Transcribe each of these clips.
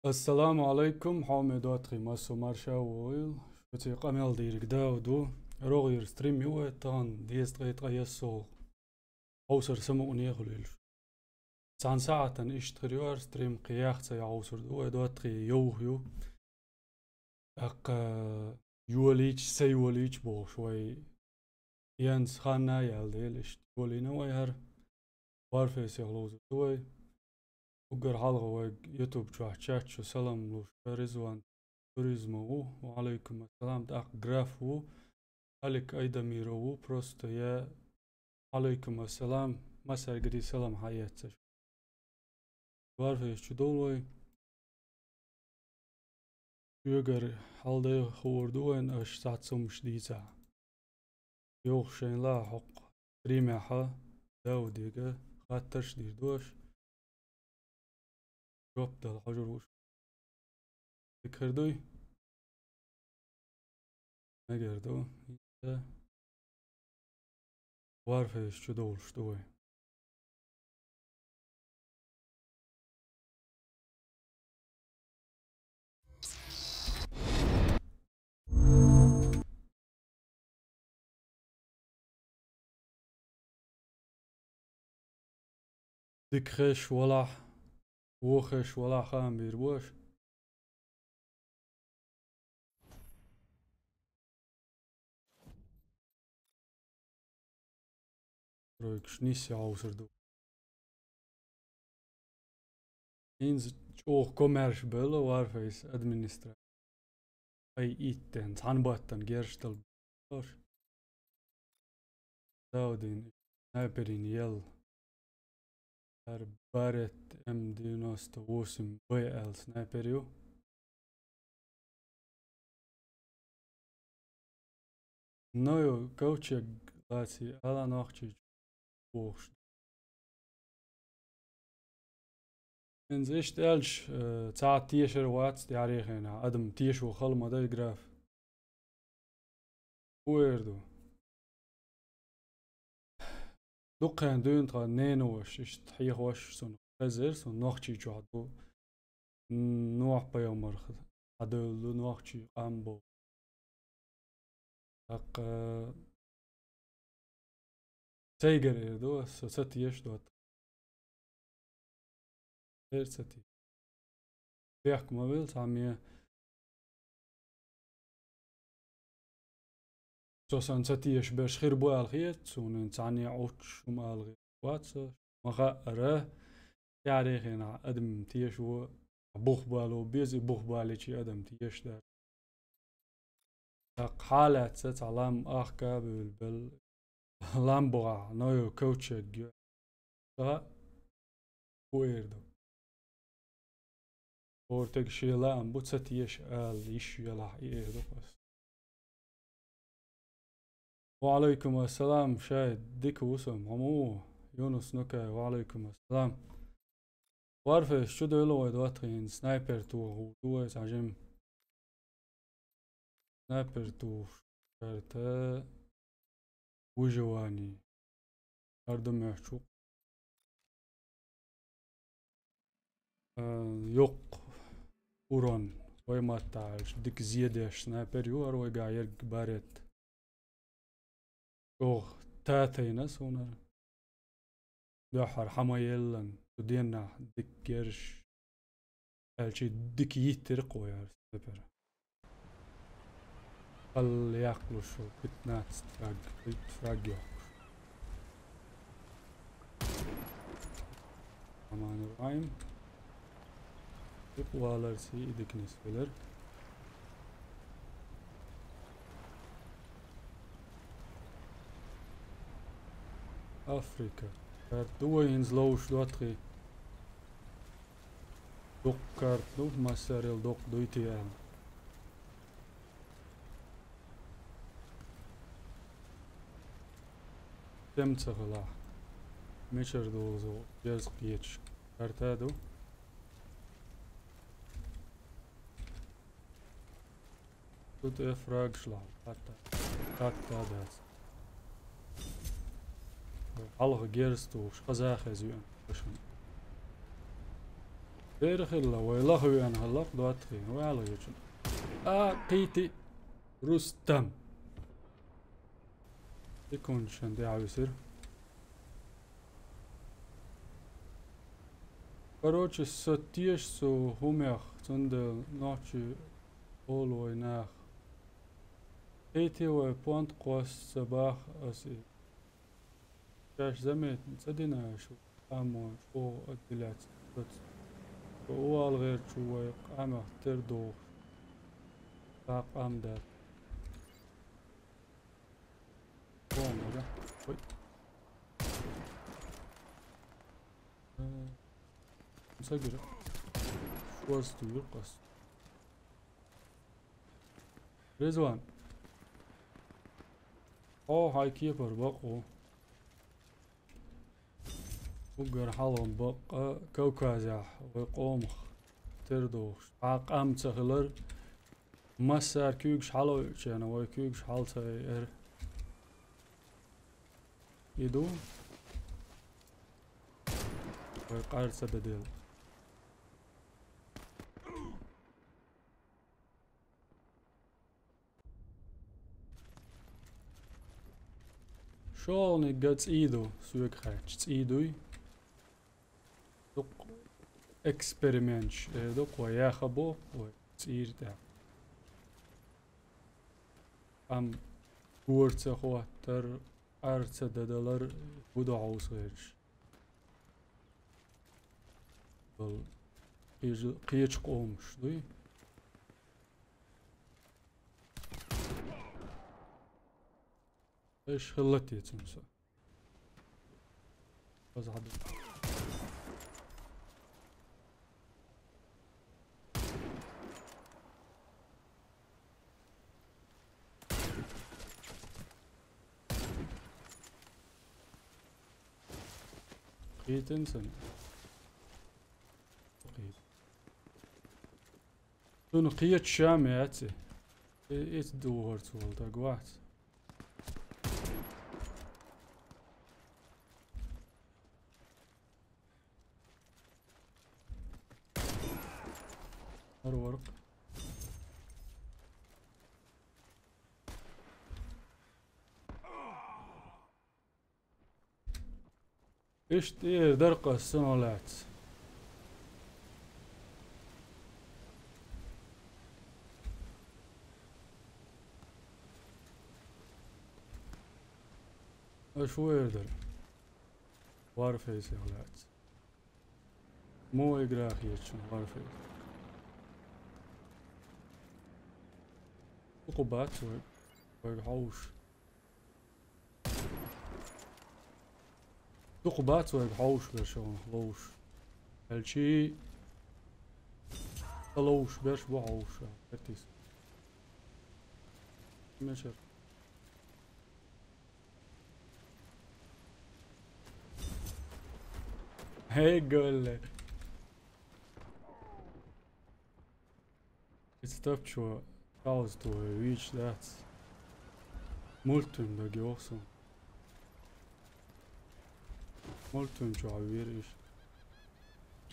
السلام عليكم حامد واتخي ماسو مارشا وويل شوتي قامل ديرك داودو روغير ستريم يو تان ديست غيت غيسو اوسر سمو نيغليل تان ساعة اشتريور ستريم قياخت يا اوسر دو دواتخي يو اق يوليش سيوليش بو شوي يانس خانا يالديل اشتولينا ويهر وارفيس يغلوز دوي وقر حلقة يوتيوب شو سلام لوش رزوان توريزمو وعليكم السلام داق جرافو عليك أيضا ميرو بروست يا عليكم السلام مسار قدي سلام حياتك وارفيش شو دولوي يقر حلقة خوردوين اش ساعتسوم شديدة يوخ شين لا حق ريمحة داوديقة خاطرش دير دوش جوب دال حجر وش كردوي نقردو وارفيش شو دول شدوي دكخش ولا وخش ولا خام بيربوش رويكش نيسي عوسر دو إنز اوه كوميرش بيلا وارفيس ادمنسترا اي ايتن تانباتن جيرشتل بوش داودين نايبرين يل بارت ام دينوست ووسم بي ال سنايبريو نويو كوتشيك لاتي الا نوخشي بوش إنز إيش تالش تاع تيشر وات تاريخنا أدم تيشو خل مدى جراف ويردو دقيان دون تغا نينوش إيش تحيخ وش سون خزر سون نوخشي جوادو نوح بيو مرخد عدو نوخشي قامبو أق تيجر إيردو ستيش دوت غير ستي بيحكم مابيل تعميه سوسان ستيش باش خير بو الخيت سون تعني عوش وما الغي واتس مغا أره تاريخنا أدم تيشو بوخ بالو بيزي بوخ بالي شي أدم تيش دار حالات ست علام أخكا بالبل لامبوغا نويو كوتشيك ويردو ورتك شي لام بوتستيش آل إيش يلا إيردو بس وعليكم السلام شاهد ديك وسم عمو يونس نوكا وعليكم السلام وارفه شو دولو دواترين سنايبر تو هو تعجم سنايبر تو شارتا وجواني أردو محشوق يوق أورون ويما تعرف ديك زيادة سنايبر يو أروي قاير بارت أوه تاتينس هنا دحر حمايلن تدينا ديك جرش الشي ديك يترق ويا سنايبر قل ياقلو شو بتنات تفراج يوق أمان الرحيم يقوالر سي إدك نسفلر أفريقيا دو ينزلوش دواتخي دوك كارت دوك مساريل دوك دويتي آل تمتسخ الله ميشر دوزو جاز قيتش كارتادو دوت افراج شلال حتى داس حلقة جيرستو شقزاخ يزيون بشن بيرخ الله ويلاه وين هلا دواتري وعلى يجن قيتي رستم يكون شندي عاوزير короче со тиеш со хумях цунде ночи олой нах قيتي وبونت قوس صباح أسي كاش زميت صدينا شو قاموا شو أدلات وأول غير شو قاموا تردو ساق قام دار قوم هذا وي مسجرة شو أستوير قص رزوان هاي كيبر بقو وقر حالهم بق كوكازح ويقوم تردوش عاقام تخلر مسار كيوكش حالو يجينا ويكيوكش حالتا يدو ويقار سدديل شالني قدس ايدو سويك خاتش ايدوي دوق اكسبيرمنش دوق وياخبو وتصير تاع ام قورتsa خواتر ارتsa ددلر بودو عوصيرش قيش قومش دوي ايش خلتي تنسى بس عدو قيت انسان قيت دون قيت شامي عتي ايت دوهرت والدا قوات ورق ايش تير درقة السنولات ايش ويردر وارفيس يا ولاد مو اقراخيتشن وارفيس عقوبات ويحوش عقوبات ويحوش برشون خلوش هالشي خلوش برش بحوش كتيس مشر هيك قول It's tough to reach that. Molten dag jag också. Molten tror jag vill.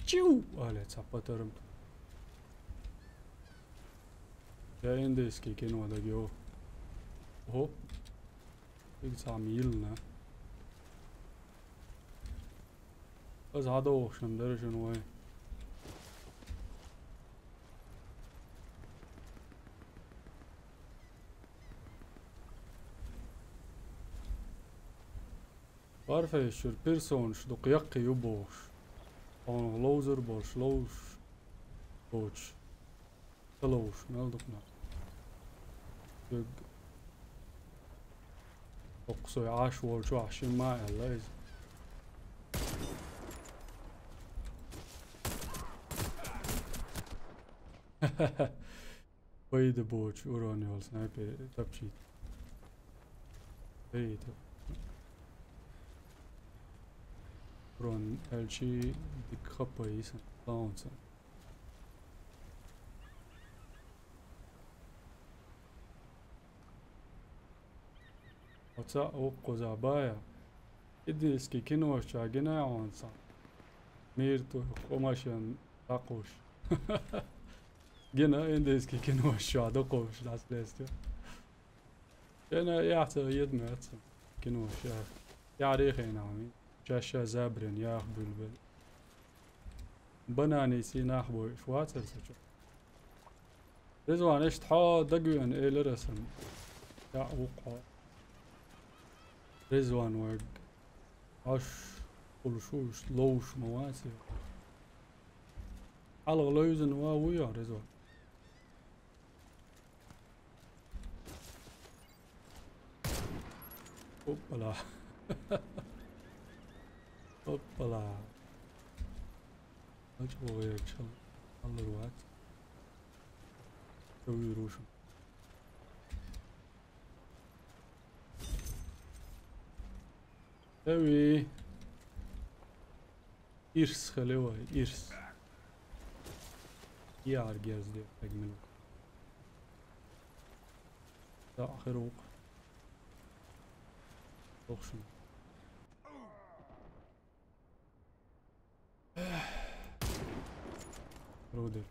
Tju! Alla tappat dem. Jag är inte skicken vad dag jag. Åh. Jag tar milna. بس هذا هو شندر شنو هي بعرف ايش البيرسونش دو قيقي يبوش اون لوزر بوش لوش بوش تلوش نالدقنا يق اقصي عاش وشو عشان معي الليز ويد بوش وراني هول سنايبر تبشيت ويد رون هالشي ديك خبايس لانسن وتا اوقو زابايا ادي اسكي كينو شاغنا اونسا ميرتو قماشن Takoš. Gena endeski kino šādu koš las lēst. Gena jācer iedmēts. Kino šā. Jārīkhēn āmi. Šāšā zabrin jāh bulbul. Banāni sīnāh boi švācer saču. رضوان ايش تحا دقيقة ايه رسم يا وقع رضوان وق عش كل شوش لوش مواسي على غلوزن واويا رضوان اوبلا اوبلا اجو غيرك شل الله الوقت ويروشو اوي إرس خلوه إرس يار جاز دي أجمل لا آخر وق أخشن رودر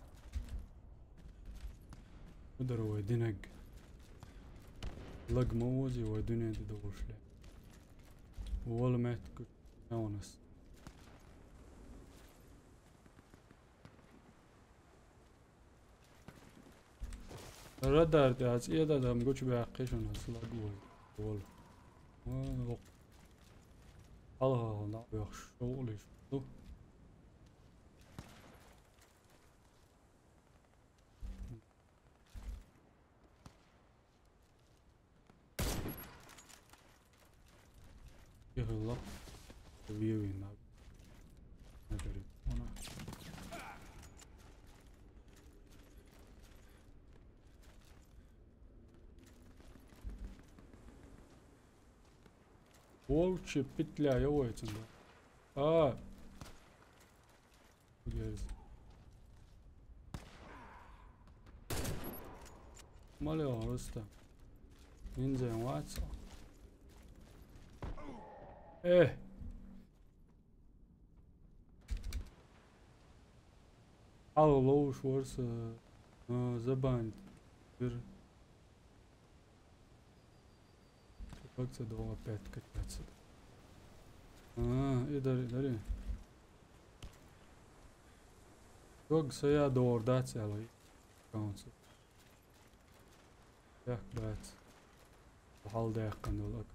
ودر ودينج لق موزي ودنيا تدور شلي ولا ما تكون نونس الردار تاعت إيه ده مقولش بيعقيشون هسلا قول الله لا بيخش شغلي شو يلا بيوين نجرب هنا Волчи петля, я уйдем, да. Грязь. Малё, просто. Ниндзя, ватса. على لو شورس زبان bir как це довго опять кататься. İdari. Yoksa ya doğruda çalay. Kansı. Yak bat. Halda yakın olak.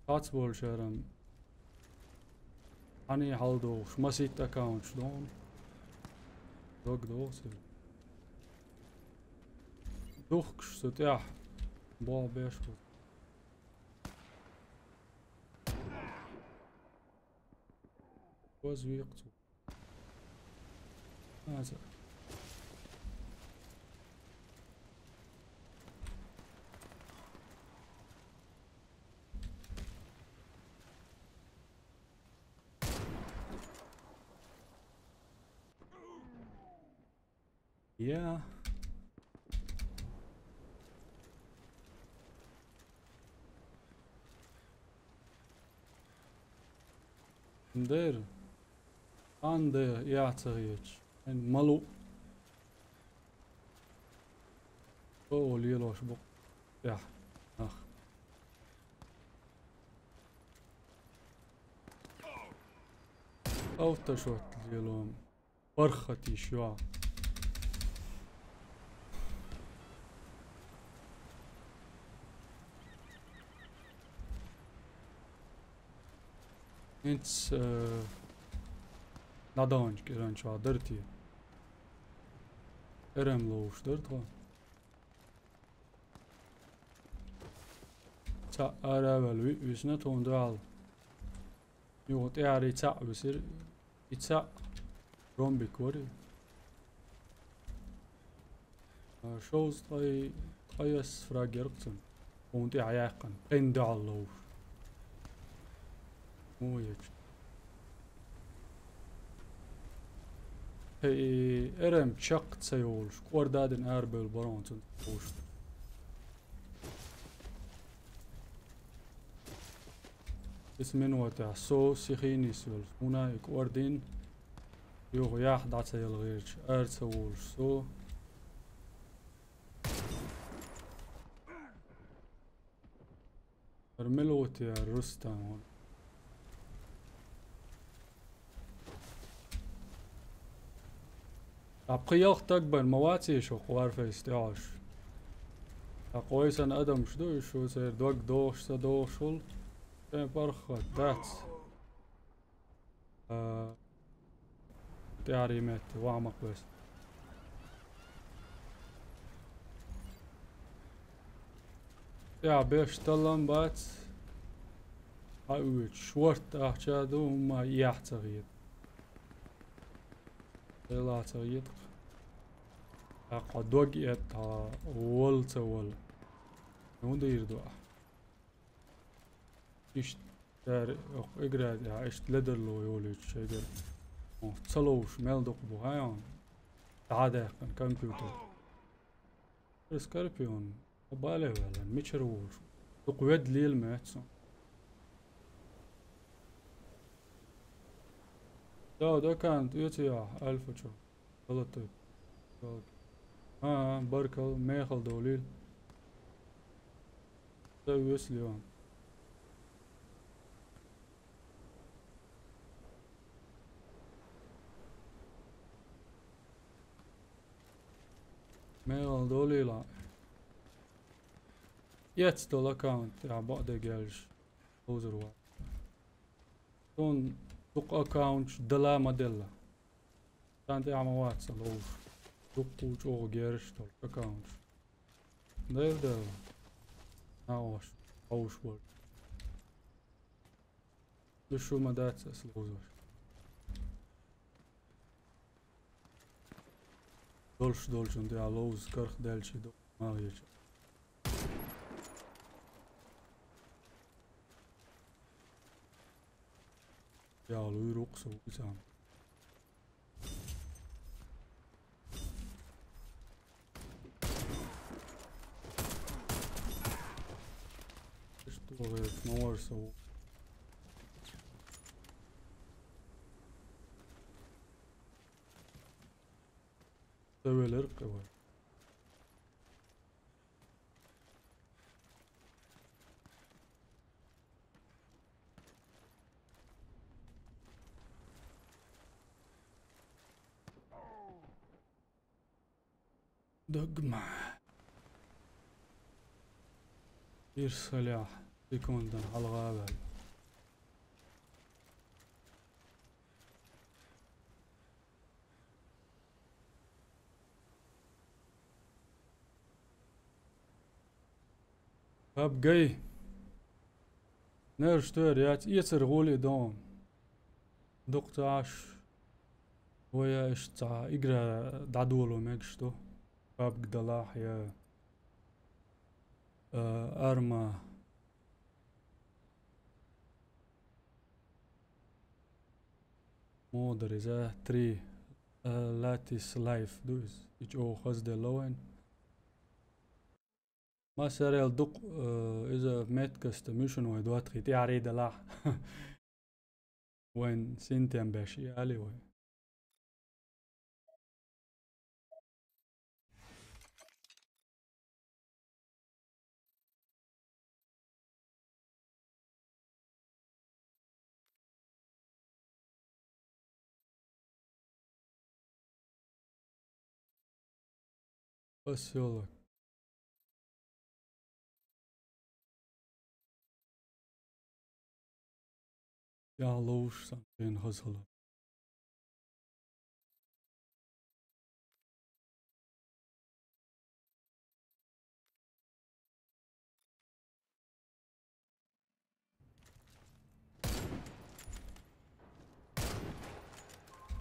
Kaç bol şeram. Hani haldo şmasit account şlon. Dog doğrusu. Duhkştu ya. Bu beş bu. Was wirkt. Also. Yeah. There. Ande yaatsagiich. En malu. Oh, lieloos bok. Ja. Ach. Autoshot lieloom. Barkhati shwa. It's nadonç giren çadırtı. Erem loğuştur da. Ta aravel üsne tondu al. Yok yani ta üsür. İta rombik var. Shows tayas fragertsen. Und ayaqan. Ende alloğuş. Moeilijk. Erem çakt sayolmuş. Ordadın erbel barantın boştu. اسمه تاع سو سيخينيس هنا يكوردين يوغ ياح دعتا يلغيرش ارتسولش سو ارملوت يا رستان أبقياق تقبل مواتي شو قوار في استعاش أقويس أن أدم شدو شو سير دوق دوش سدوش شول كان برخة دات تعري مات وعمق بس يا بيش تلم بات هاويت شورت أحجادو ما يحتغيد لا تغيد قدوق يتا ول تول نوندو يردو إيش دار إقرأ يا إيش لدر لو يولي شجر تصلوش ميل بو هايون تعادة كان كمبيوتر سكاربيون بالي ولا ميتشروش تقويد لي الماتسون ده كانت يوتيا ألف شو غلطت بركل ميخل دوليل ده يوسليون ميخل دوليل يتستول أكاونت يا بعد جالش وزر واحد دون توق أكاونت دلا مدلا كانت يا موات سلوش توق أو جيرش تول أكاونت ده ناوش أوش ول شو مدات سلوزر دولش انت علوز كرخ دالشي دو ما هيش يا لو يروقسو بسام اشتو غير نور سو سوي الارق اول دقمة يرسل يكون دن على الغابة باب جاي نير شتور يتر غولي دون دقتاش ويا اشتا اقرا دعدولو ميكشتو باب قدلاح يا ارما مودر إذا تري لاتيس لايف دوز يجو خزد لوين ما سريال دق إذا ميت كستميشن ويدوات خيتي عريد لاح وين سنتين باشي علي وين بس يلا يا لوش سنتين هزهلا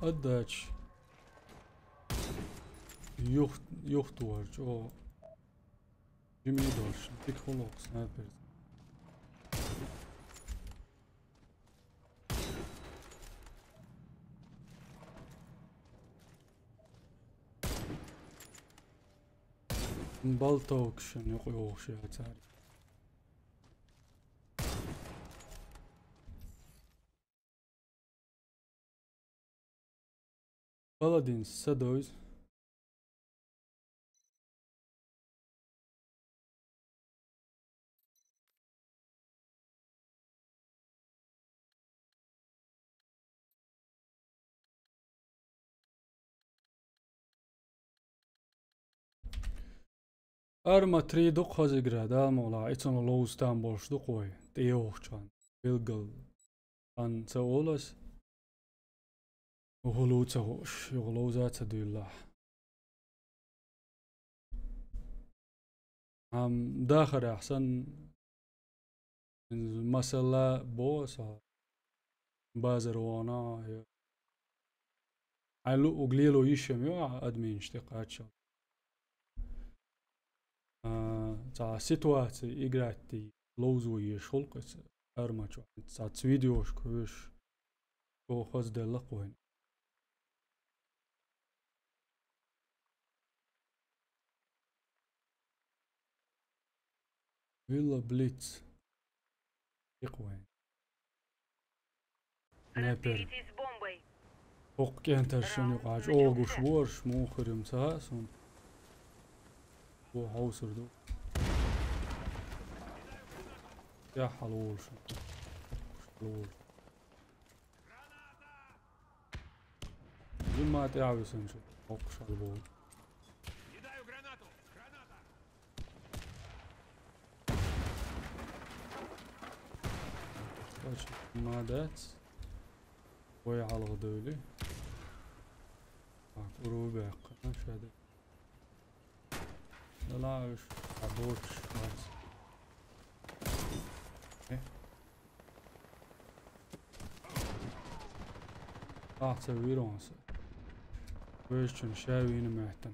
أداش يخت ورج أو جيمي دورش ديك خلوق سنايبر مبالتوكشن يقوي شي هتاري Paladins sadois. Arma 3 duq hazigrad almola itsono loustan bolsh duqoy. Teohchan. Bilgal. An saolas. Uhuluutsa hosh. Yuhuluuzatsa dyllah. داخل أحسن مثلا بوسا بازر وانا علو وقليلو يشم يو أدمين اشتقاتشا تا سيتواتي إجراتي لوزو يشولقس أرماتشو تا فيديوش كوش كو خز دلقوين فيلا بليتز يقوين نابر فوق كانتر شنو قاج اوغوش ورش موخرم تاسون بو هاوسر دو يا حلول شو حلول ما تعاوي سنشو اوقش البول ما دات وي على الغدولي ربع قناش هذا لا وش عبوتش خلاص تسوي رونسة ويش شاوين معتن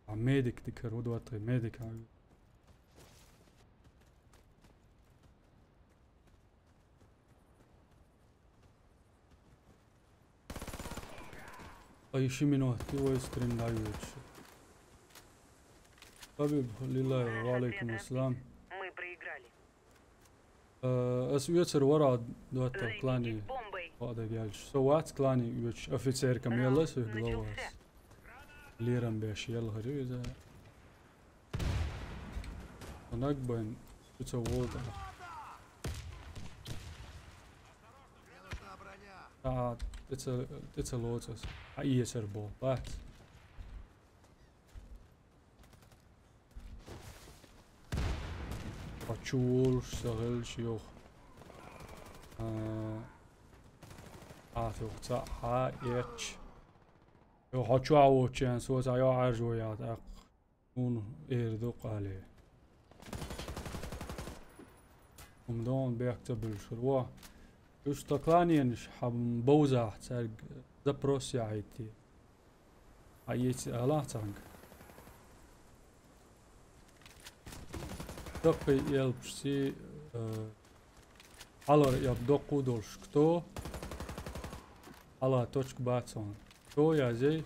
عميدك تكر ودوات ميدك عاوي أي شيء من وقتي ويسترين لايوتش طبيب لله وعليكم السلام أسويتر ورا دوات كلاني هذا جالش سوات كلاني يوش أفيتسير كميلا سيغلواس ليران بيش يلا هريزا هناك بين بتسوودا It's a lotus. Yes, erbo, but Pachul, Sahel, Shioch. Atoch, ha, etch. Yo, Hachuao chance was I arjoyat ak un erdokale. Don back to Bulshurwa. يستقلانينش حم بوزع ترق زبروس يعيتي عيتي الله تانك دقي يلبسي على يبدقو دولش كتو على توشك باتسون تو يا زي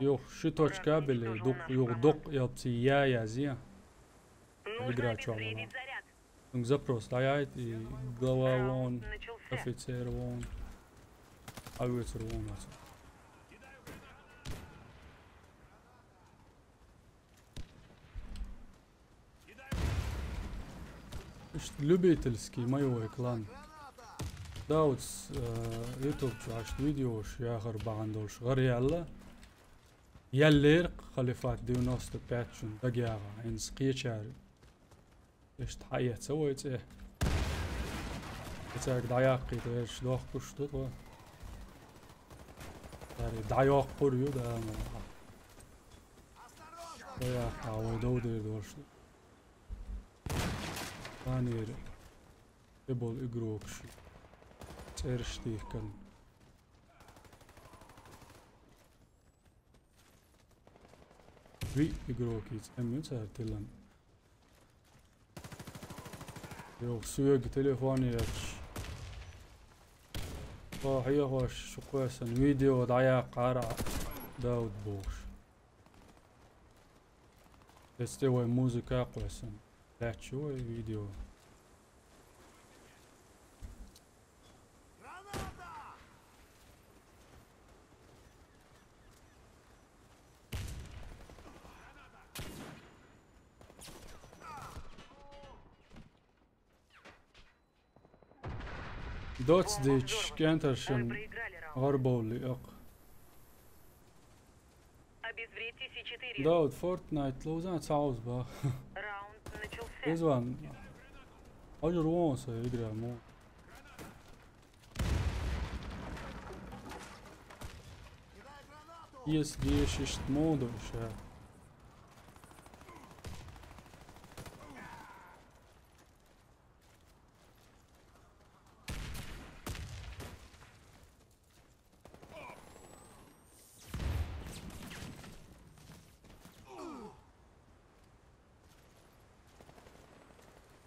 يوخ شي توشكا بلي دق يوخ دق يلبسي يا زي играть чё запрос стоять и глава вон, офицер вон, авиатор вон. Любительский моего клан. Да вот يوتيوب شاشت فيديوش يا آخر بعندوش غير يلا يلير خليفات ديونوست باتشون دقيقة إن سقية شاري إيش تحية سويت إيه إتاك دعياقي إيش دوخ كشتو داري دعياق قريو دا مرحا دعياق عودو دير دوشتو ثاني قبل إقروكشي تيرشتيه كان في إقروكي تأمين سهرتلن يوك سويق تليفوني يتش هي خوش كويسن فيديو ضياق قارع داود بوش تستوي موسيقى كويسن لا شوي فيديو Доцдич Кентершин Арболи ак. Обезвредьте С4. Да, вот Fortnite лузан цаузба. Раунд начался. Изван. Ажур вонса игра му. Есть 10 модов ще.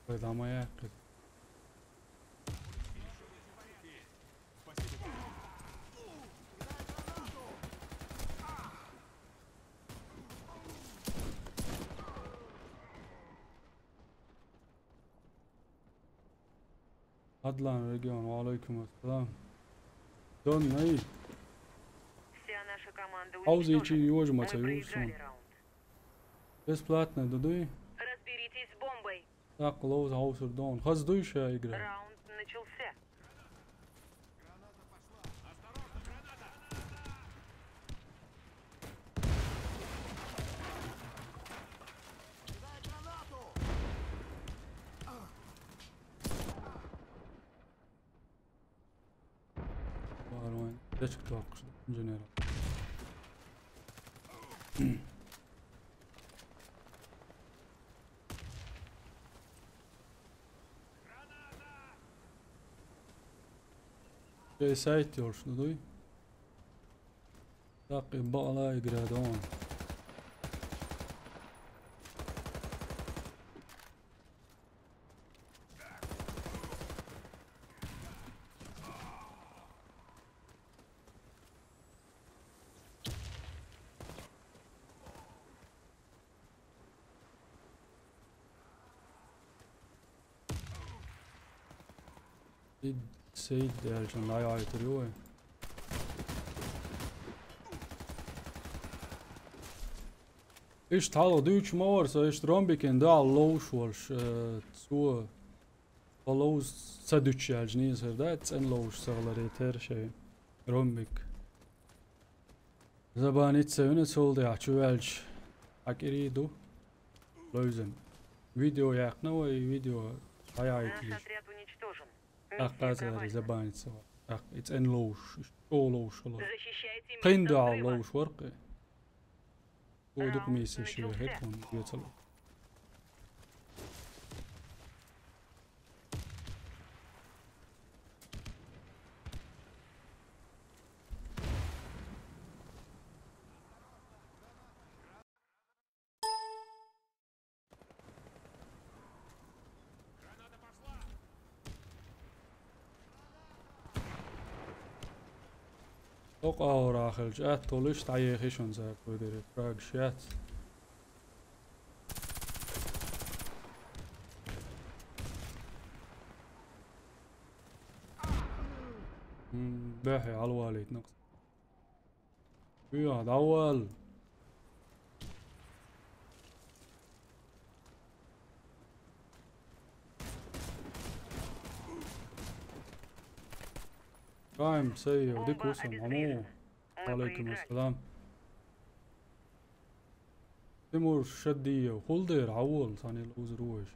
Когда моя. Adlan регион, алейкум ассалам. Дон наи. Вся наша команда Аузи уничтожена. чи юж Мы маца проиграли южсон. раунд. Бесплатно дадуй. Разберитесь с бомбой. Так лоуз хаусер дон. Хаздуй ша игра. Раунд начался. Var oyun. Ne çıktı akışta? İncinero. Şey site diyorsun duy. Tak bağla igre don. Site derken ayağı yitiriyor. Ich hallo Deutsch maar, so ist Rombiken da los was zu los sadüç yani da en los sağları ter şey Rombik. Zaban hiç sevene soldu ya çuvelç. Akiri du. Lösen. Video yakna ve video ayağı Наш yitiriyor. отряд уничтожен. Akazar Миссия zaban hiç sever. Ak it's en los. O los. Защищайте место Qin da взрыва. los warqi. O duk misi şey headphone diyetel. Ook al rachel, ja, tolus sta je gisteren zei voor de frag shit. باهي على الوالد نقص. يا دول. قايم سيء وديك Бомба وسم عمو. обезврежена. Мы عليكم проиграли. السلام. تيمور شدية وخلدير عول ثاني لوز روش.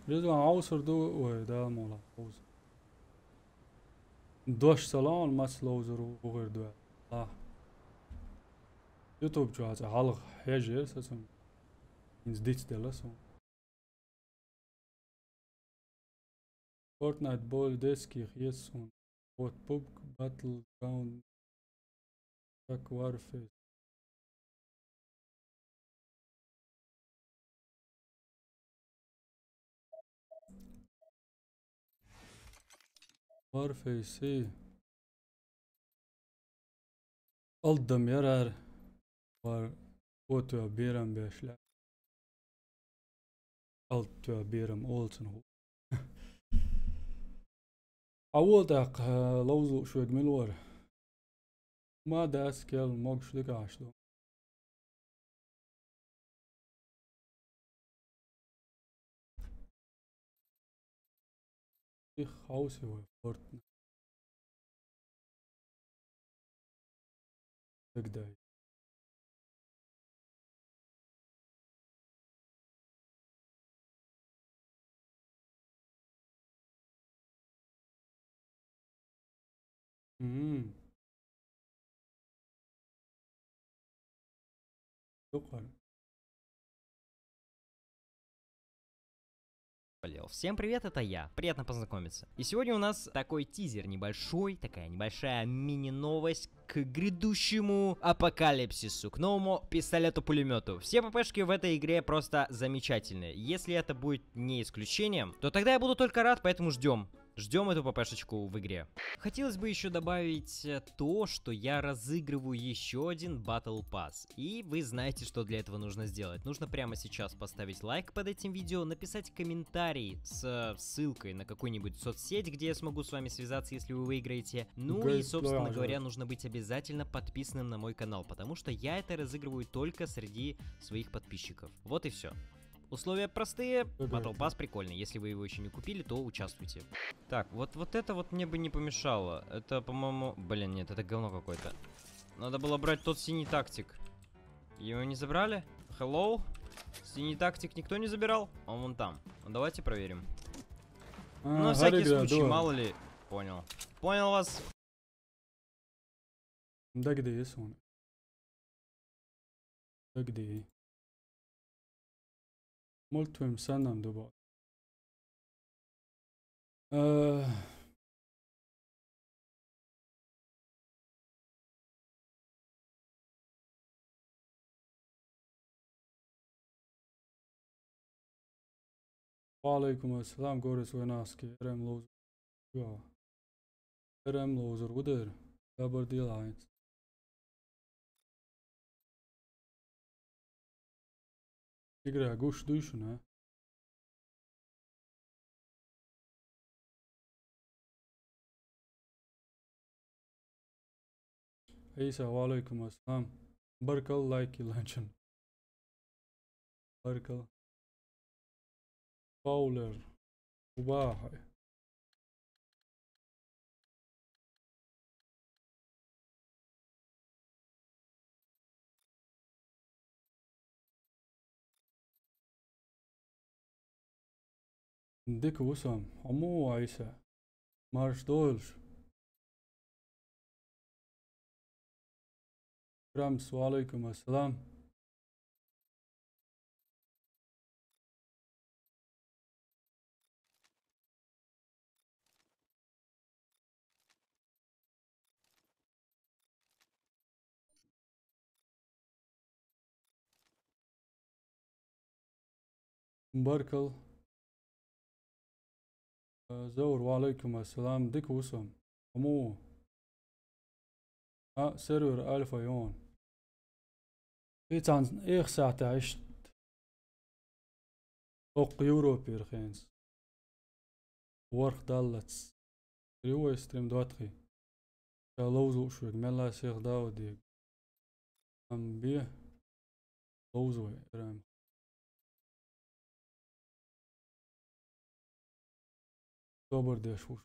رضوان عوصر دو ودا مولا عوصر. دوش سلام ماس لوزر وغير دو. اه. يوتيوب جو هذا حلق حاجة ساسم. إنز ديتس دلسون. Fortnite bol deski hieson. What pub battleground. Tak warfare. Warfare si. Aldım yarar. Var. Otu biram beşler. Altu biram olsun. أول دق لوزو شو يجمل ور ما داس كيل موكش ديك عشلو Ich Hause Fortnite بداية تقل Всем привет, это я. Приятно познакомиться. И сегодня у нас такой тизер небольшой, такая небольшая мини-новость к грядущему апокалипсису, к новому пистолету-пулемету. Все ППшки в этой игре просто замечательные. Если это будет не исключением, то тогда я буду только рад, поэтому ждем. Ждем эту ППшечку в игре. Хотелось бы еще добавить то, что я разыгрываю еще один Battle Pass. И вы знаете, что для этого нужно сделать. Нужно прямо сейчас поставить лайк под этим видео, написать комментарий с ссылкой на какую-нибудь соцсеть, где я смогу с вами связаться, если вы выиграете. Ну и, собственно говоря, нужно быть обязательно подписанным на мой канал, потому что я это разыгрываю только среди своих подписчиков. Вот и все. Условия простые, Battle Pass прикольный. Если вы его еще не купили, то участвуйте. Так, вот это вот мне бы не помешало. Это, по-моему... Блин, нет, это говно какое-то. Надо было брать тот синий тактик. Его не забрали? Hello? Синий тактик никто не забирал? Он вон там. Ну, давайте проверим. На всякий случай, мало ли... Понял. Понял вас. Да где есть он? Да где? Multum sanam duba. Walaikum assalam Goris Wenaski. Erem lozer. Ja. Erem lozer. Uder. Double deal eins. Игра гуш душу, не? Isa walaikum assalam. Barkal like luncheon. Barkal. Fowler. Ubahay. Dik Usam. Amu Isa. Marsh Dolsh. Rams walaikum assalam. Barkal. زور وعليكم السلام ديك وسم أمو سيرفر ألفا يون عن إيخ ساعة عشت أوق يوروبي رخينس ورخ دالتس ريوه ستريم دواتخي لوزو شوك ملا سيخ داو ديك أم بيه لوزو إرام دوبر ديشوش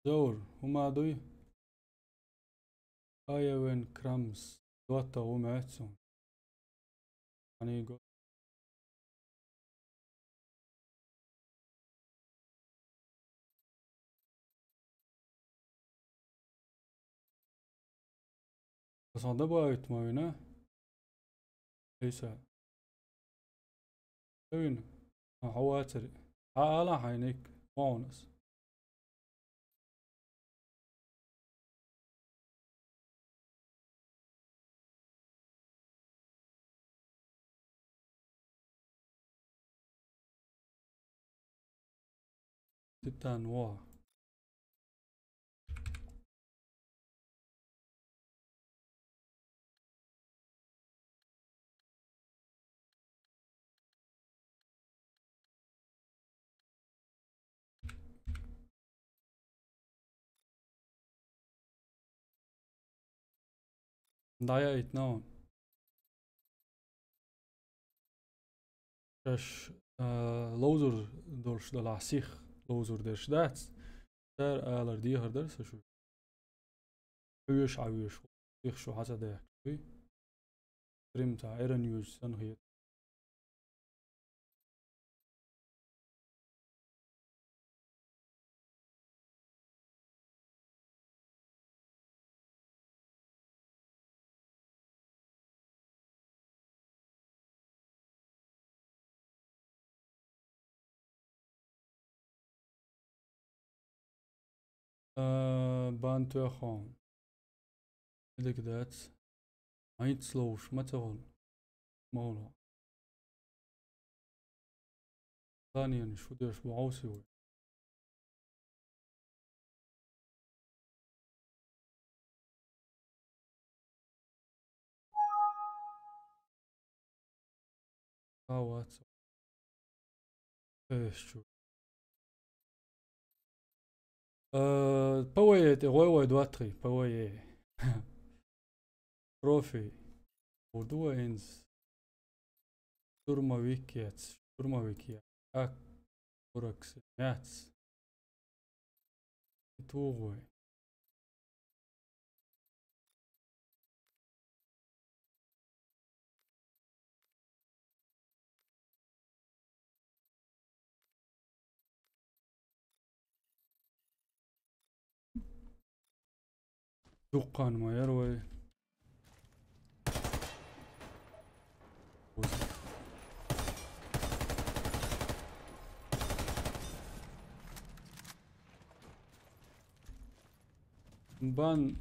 زور هما دوي آيوين كرامس دواتا ومعتسون يعني يقول بس هذا بايت ما وينه ليس وين حواتري على حينيك مونس تتان واه Daya it now. Kash lozer dorsh de la sich lozer der stats. Der aller die harder so شو. عويش عويش. sich شو حسب ده. stream تاع ايرون يوز سنغيت. بانتو خان. Look at that. Eins slow, ما تقول. مولا. ثانيا شو ديش بعوسي. وات. ايش شو. باوي غوي دواتري باوي. بروفي. ودوا إنز. شورما ويكياتس. شورما ويكيات. أك. وركس. ماتس. توغوي. دقان ما يروي. بان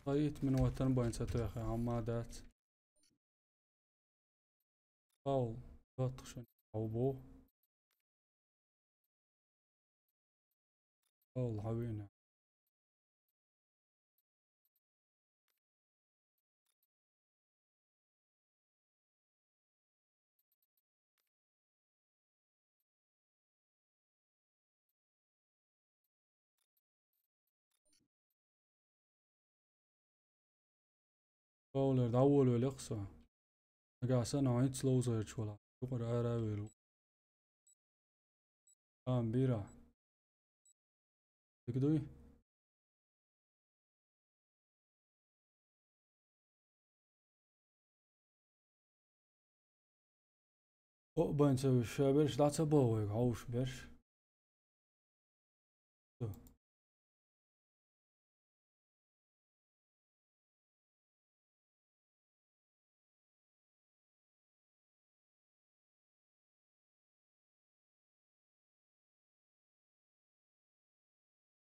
طيت من وطن باين ستو يا اخي عمادات او بطشن او بو او الحوينة بولر اول والاقصى قاعد سنة عيد سلو زيرش ولا شكر اراويلو بيرا تقدوي او باين سوي شابرش لا تبوي عوش برش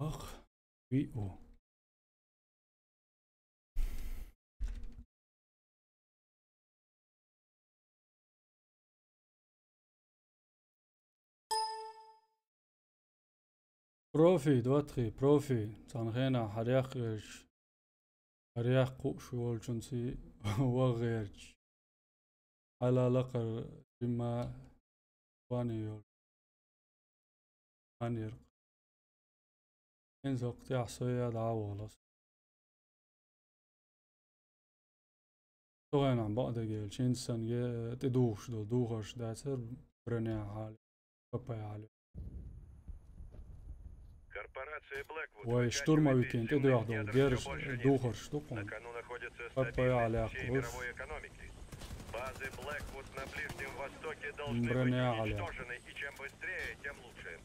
اخ وي او بروفي دواتري بروفي تنغينا حريقش حريق شوال جنسي وغيرش على لقر بما وانيول انير انزو قطيع صياد عوالص طغينا عن بعض جيل شينسان تدوخش دول دوخش داتر برنيا حالي بابايا حالي وي штурмовики تدو ياخدو جيرش دوخش دوخون بابايا على قوس Базы Blackwood на Ближнем Востоке должны быть уничтожены, и чем быстрее, тем лучше.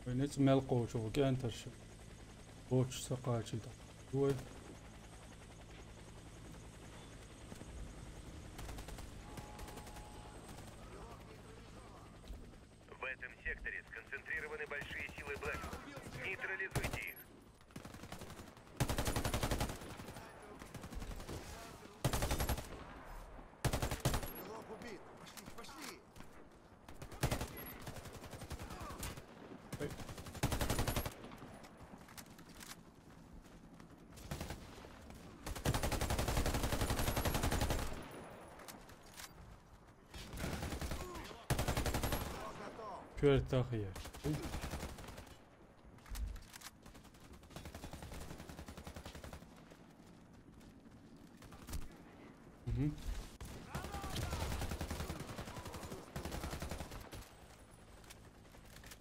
نيت ملقو شو كانترش بوتش سقاشي دوي В этом секторе сконцентрированы большие силы Blackwood. Нейтрализуйте их. كير تاخير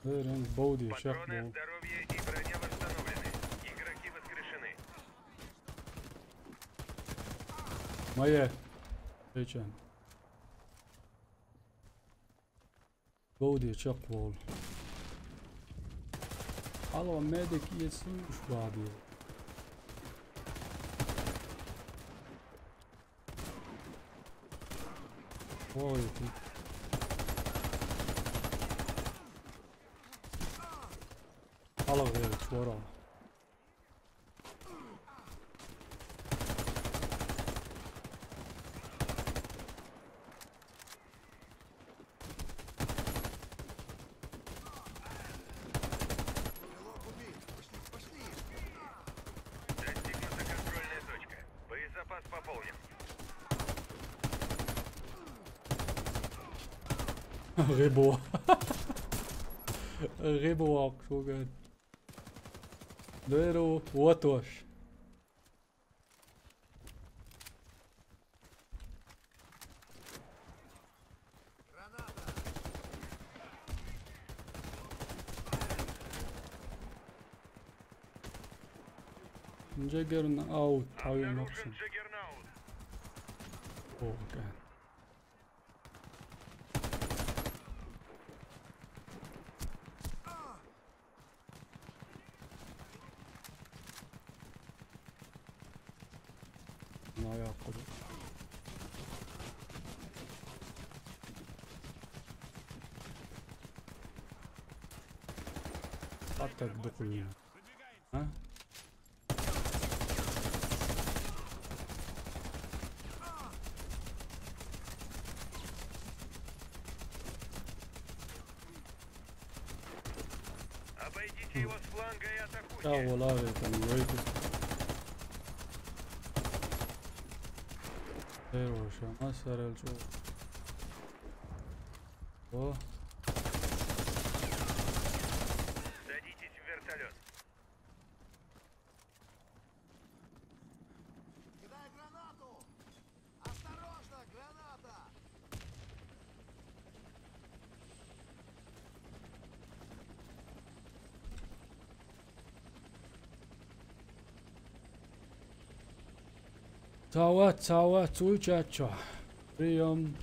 Верен Боуди, шах Патроны, Боу. здоровье и броня восстановлены. Игроки воскрешены. Моя. Geçen. Boudi, şak Boul. Alo, medik yesin şu abi. Oy. Alo, evet, şura. Достигнута контрольная точка. Боезапас пополнен. Rebo. Rebo, so good. Lero, Watos. Jagger'n out, hayır Обнаружен yoksun. Джаггернаут. Oh, okay. No yapmadı. Hatta dokunuyor. Ha? Обойдите его с фланга и атакуйте. Ya ola tam böyle. Хорошо, масарел чё. О, Садитесь в вертолет. Кидай гранату! Осторожно, граната! цава, цуйчача. Прием.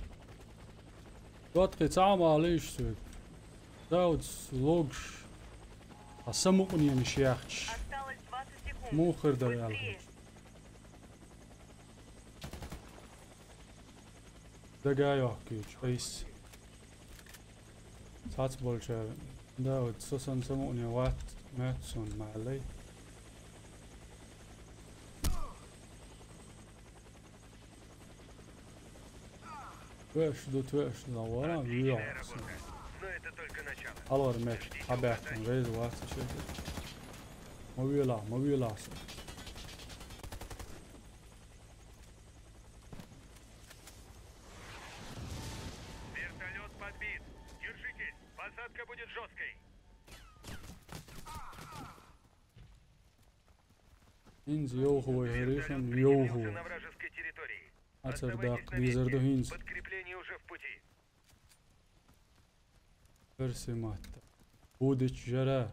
Тотки цама лишсук. Даут логш. А самукни мишяхч. Осталось 20 секунд. Мухер да Быстрее. ялгыч. Дагайох кич, айс. Сац болча. Даут сосан самукни ват мэтсон малай. Твеш, завара, Отличная вио. работа. Но это только начало. Alor mek, habähtan, reisu vasta sieltä. Mobila. Вертолет подбит. Держитесь. Посадка будет жесткой. Hins jouhu ei herisen, Вертолет jouhu. приземлился на вражеской территории. Atserdak, Оставайтесь на viisardu месте. hins. Подкрепление уже в пути. Persimatta. Udic jara.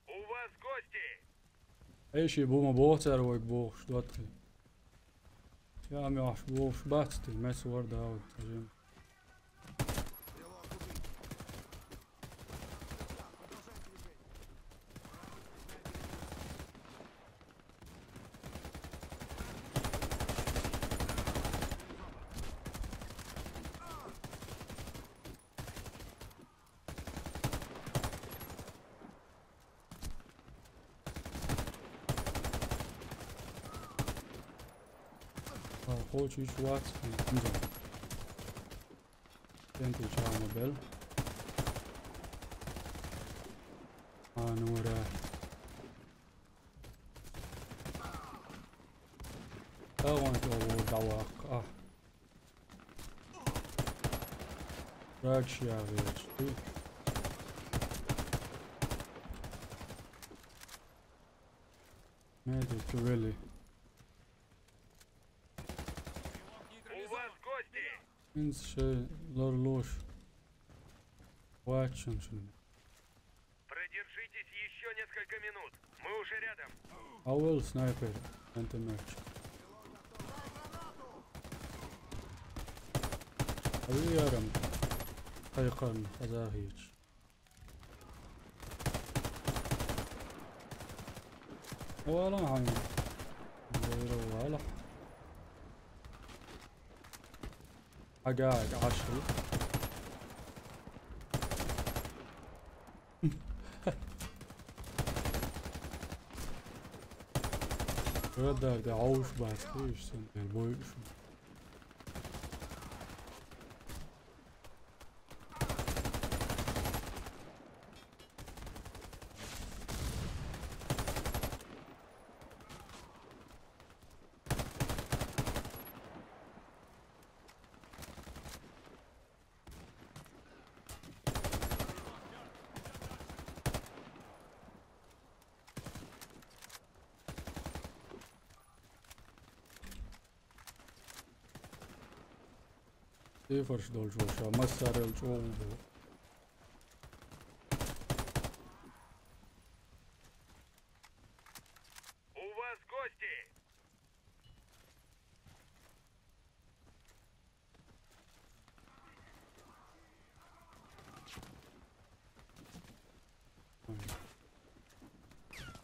У вас гости. Eishi buma bohtar voik bohs, dotki. Ja, mi ahs bohs batsti, mes varda aut. Tajim. Стрелок убит. Продолжай движение. Хочу чуваць, низа. Тенти чаана бел. Нура. Таван то давак. Ракшия веч. Медик вели. У вас гости. Инс шей лорлош. Вачен шин. Продержитесь еще несколько минут. Мы уже рядом. Ауэл снайпер. Антимерч. Авиарам. Хайкан Хазахич. ولا عين غير ولا حقائق 10 هذا عوش بعد ايش سنة البوي Сефарш должен шо массарел чоубо. У вас гости.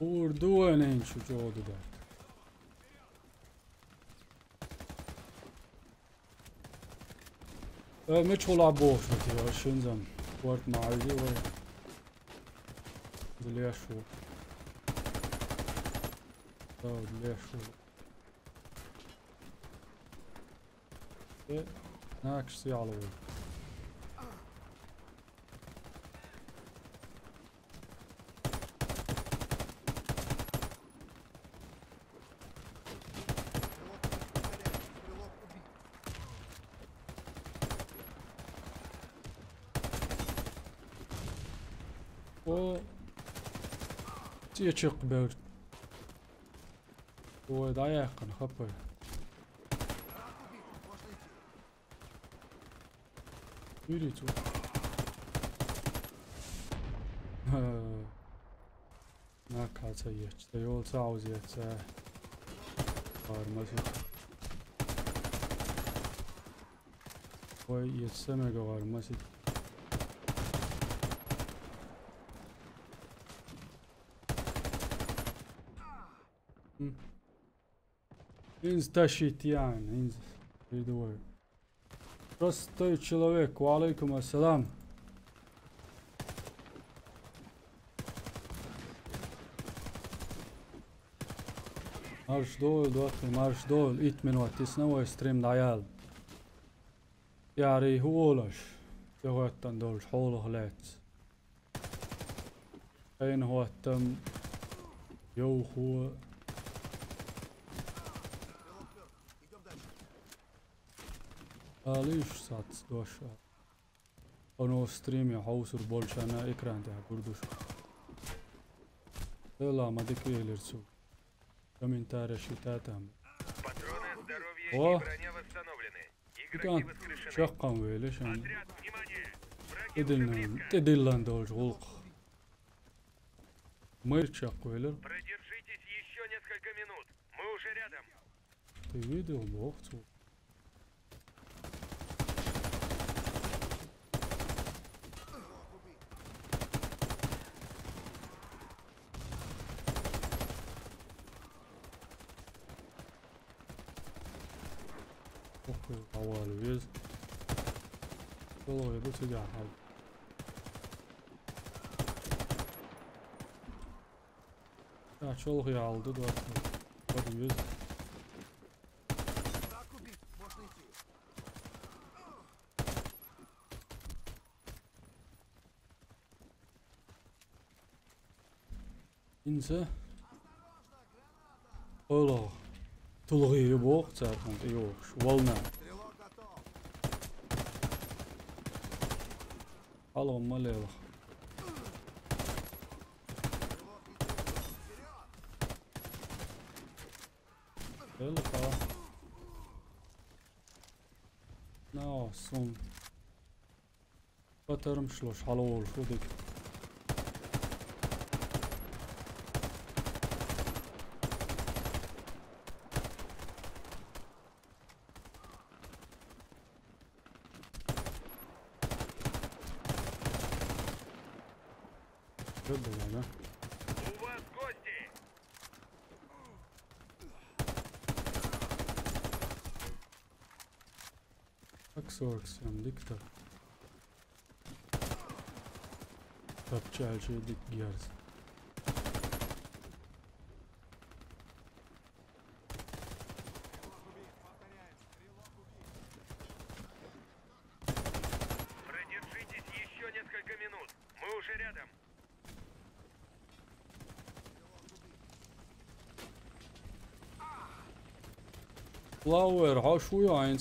Urduenen şu çoğdu da. مش هو لعب بوش بتي شنزم ورت معايدي و دليا شو دليا شو ناكش سي على وين O çık bir o da yakın kapı yürü tu ne kalsa geçti yol sağ uzayetse varması o yetseme varması Инз тащить ян, инз придумай. Простой человек, валейкум ассалам. Marş dol, دوتي marş dol, 8 minut, تسنوي ستريم العيال. يعني هو لش يغطن دول حول خلات. أين هو تم يو هو ليش ساعة 11 أنا ستريم حوصر بولش أنا إكران ده بردوش لا ما ديك يلرسو комментарий شتاتهم Патроны, здоровье О! и броня восстановлены. Игроки كان воскрешены. شقا ويلش أنا Отряд, внимание! Враги уже близко. تدلن دول غلق مير شق ويلر Продержитесь еще несколько минут. Мы уже рядом. ты видел бохцу أول ويز والله يبغى تجاه هذا يا شو هي عالدة دوت هذا ويز Враг убит, можно идти. إنسى الله تلغي يبغى تعرفون أيوه والنا Стрелок готов. الله ما له Стрелок идет. Вперед! يلا خلاص son batırmışlar halol şudik. Şöyle yani. У вас гости! Aksorksiyon dikkat. Kapçı her şeyi dik giyersin. Продержитесь еще несколько минут. Мы уже рядом. Flower ha şuya aynı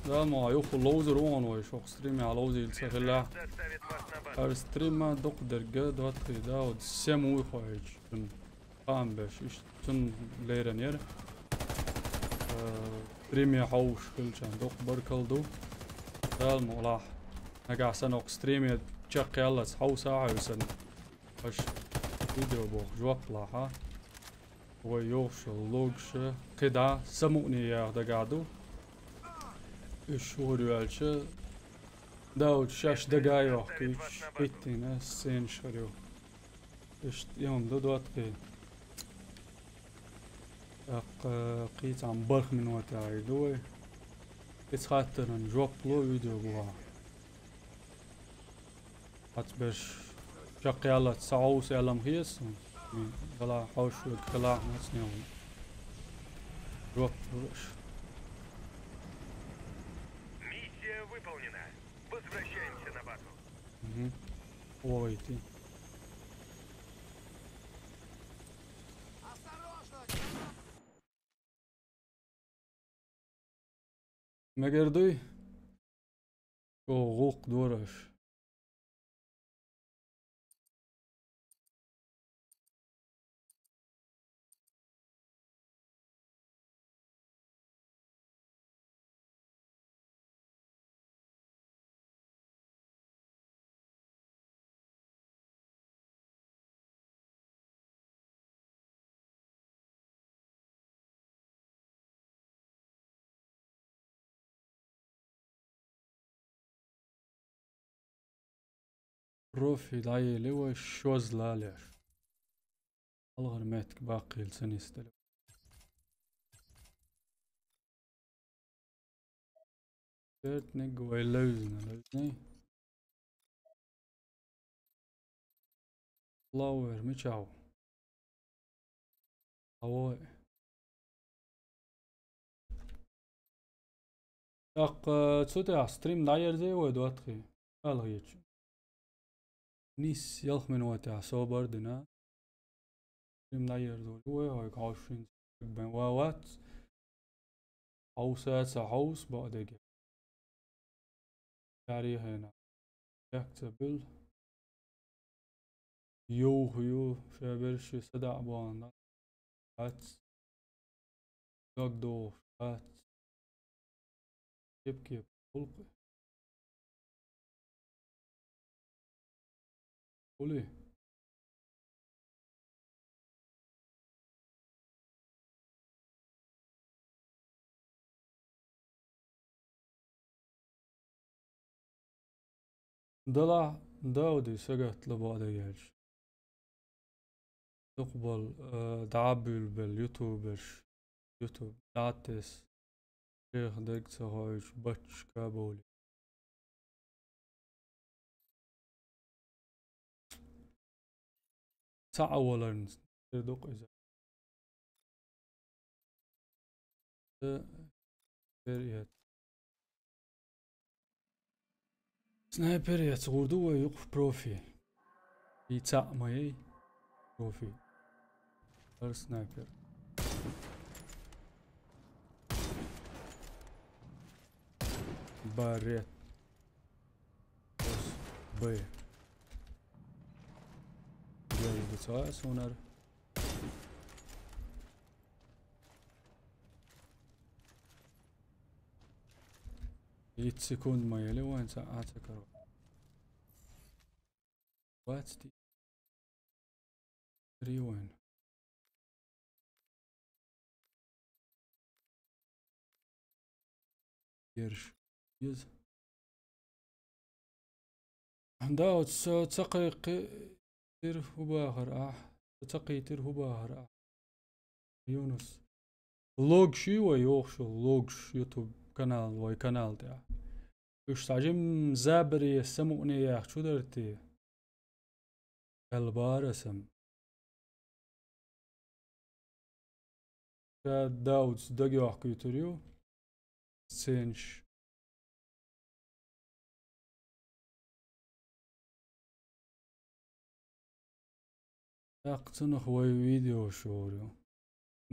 da ma yok lozer onu şu stream ya lozer sehla Доставит вас на базу. her stream ma dok derge dot da od semu khoyç tun qam bash ish tun leyren yer stream ya hawsh kulchan dok barkaldu dal molah naga sanok stream ya chaq yalla haw sa'a yusan bash video bo jwaq laha ويوش اللوجش قدا سموني يا دقادو الشهور يالش داود شاش دقايو كيش بيتنا سين شريو اش يوم دوات قي قيت عم برخ من وتاعي دوي قيت خاطر نجوب لو فيديو بوا هتبش شاقي الله تسعوس يعلم خيس غلا حوش وكلا نسنيهم روح روش Миссия выполнена. Возвращаемся на базу. وويتي Осторожно! مقردوي غوق دورش روفي لايلي وشوز لاليش الغر ميتك باقي لسني استلم سيرت نقوى لوزني فلاور ميشاو هواي اق تسوتي ستريم داير زي ودواتخي الغيتش نيس يلخ من وقتها صوبر دنا ستريم داير دول هو هيك 20 بين واوات حوسات حوس بعدك جاري هنا يكتبل يو شابرش سدع بوانا هات دو هات كيب خلقي قولي دلع داودي سقط لبعض يالش تقبل دعبل باليوتيوبرش يوتيوب داتس شيخ دق سهايش بتش كابولي تعولا دق إذا بريت سنايبر يتغردو ويقف بروفي يتاع ماي بروفي سنايبر باريت بي جاي بتاع سونار 8 سكوند ما يلي وين ساعاتك واتس 3 وين يرش يز داود تقي تير هو باخر تقي تير هو باخر يونس لوج شي ويوخشو لوجش يوتيوب قناة وي قناة تاع وش تعجم زابري السموني يا شو درتي البارسم داود دقي وحكي تريو سينش اقتنخ وي فيديو شوريو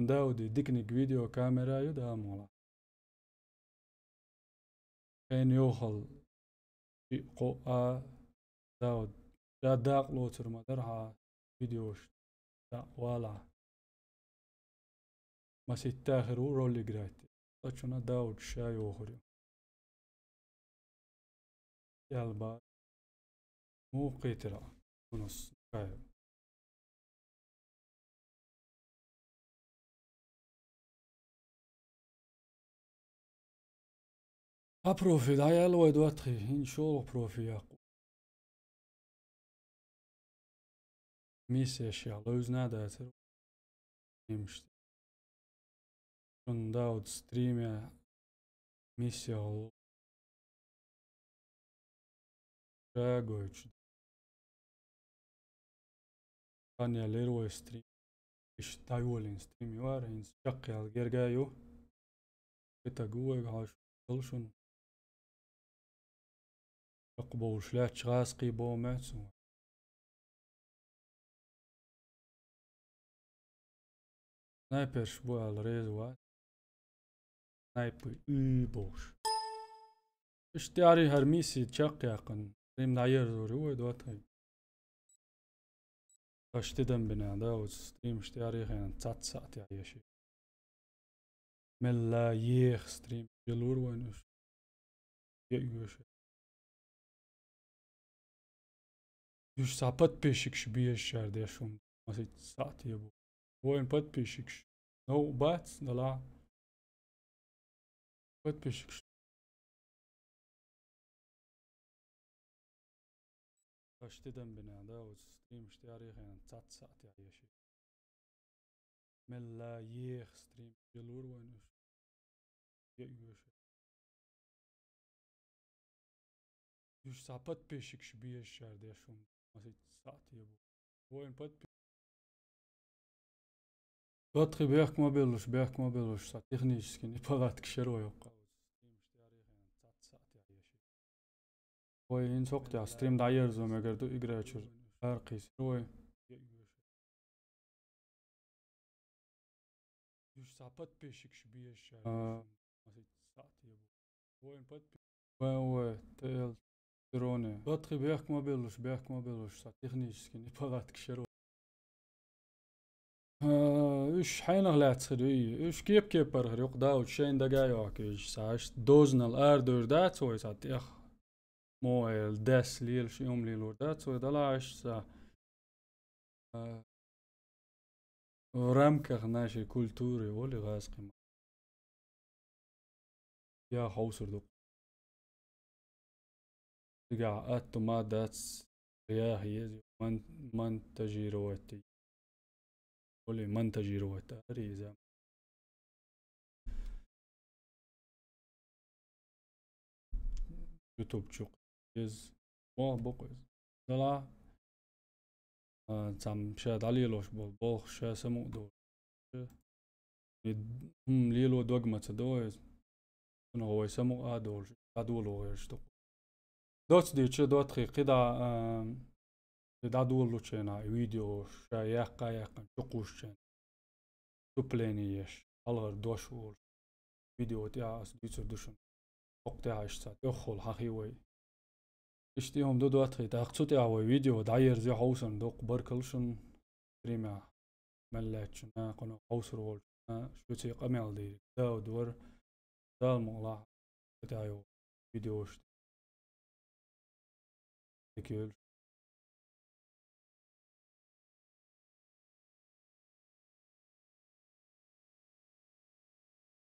داودي ديكنيك فيديو كاميرا يدا مولا كان يوخل قو داود دا داق لوتر ما درها فيديوش دا والا ما سيتاخر ورولي جراتي تشونا داود شاي وخريو يالبا مو قيترا ونص كايو أبروفي دايا الويد واتخي إن شو بروفي ياقو ميسي أشياء لوز ناداتر يمشت شون داود ستريم يا ميسي هو شاقويتش تانيا ليرو ستريم إيش تايولين ستريم يوارين شقي الجرجايو بتا قوة عاش تلشون أقبوش لا تشغاسقي بوماتسو سنايبر شبو على الريزوات سنايبر بوش إيش تعري هرميسي تشاق يقن ريم نعير زوري هو دواتي اشتدم بنا داود ستريم اشتعري خيان تسعت ساعتي عيشي ملا يخ ستريم جلور وينوش يأيوش يوش ساعبات بيشكش بيش شار ديشون مسيت ساعتي يبو وين بات بيشكش نو بات دلا بات بيشكش اشتدم بنا داود ستريم اشتعري خيان تسعت ساعتي عيشي ملا يخ ستريم جلور وينوش يأيوش يوش ساعبات بيشكش بيش شار ديشون مسيت ساعتي يبو وين بات بطخي بيحك ما بيلوش ساعة تخنيش كني بغات كشرو يوقع وين سوقتي على ستريم داير زوم اگر دو اجراتشر ارقيس وين يوش ساعات بيشكش بيش شار مسيت ساعتي يبو وين بات وين تيل دروني بطخي بيحك ما بيلوش ساعة تخنيش كني بغات كشرو ايش حين غلات خدوي ايش كيف برهر يقداو شين دقايق ايش ساعش دوزنا الاردور دات سوي ساعت اخ مو الداس ليل شي يوم ليل وردات سوي دلاش سا رامكخ ناشي كولتوري ولي غاز قيمة يا خوصر دو تقع اتو ما داتس رياهي يزي من تجيرواتي ولي من تجيرواتي ريزا يوتيوب تشوق يز مو بوقيز دلا تسام شاد علي لوش بول شا سمو دور هم ليلو دوغما تدويز انه هو يسمو ادول ادولو يشتو دوت دي تشي دوت خي قدا دا دولو تشينا فيديو شا ياقا تشقوش تشين تبليني يش الغر دوشول فيديو تاع اس ديتو دوشن وقتها اشتا يخول حقيوي اشتيهم دو دوت خي تاقصو تاع فيديو داير زي حوسن دوق بركلشن تريما ملاتشن قنو حوسرول شو تي قميل دي داو دور دال مغلا تاعيو Видео что. Такие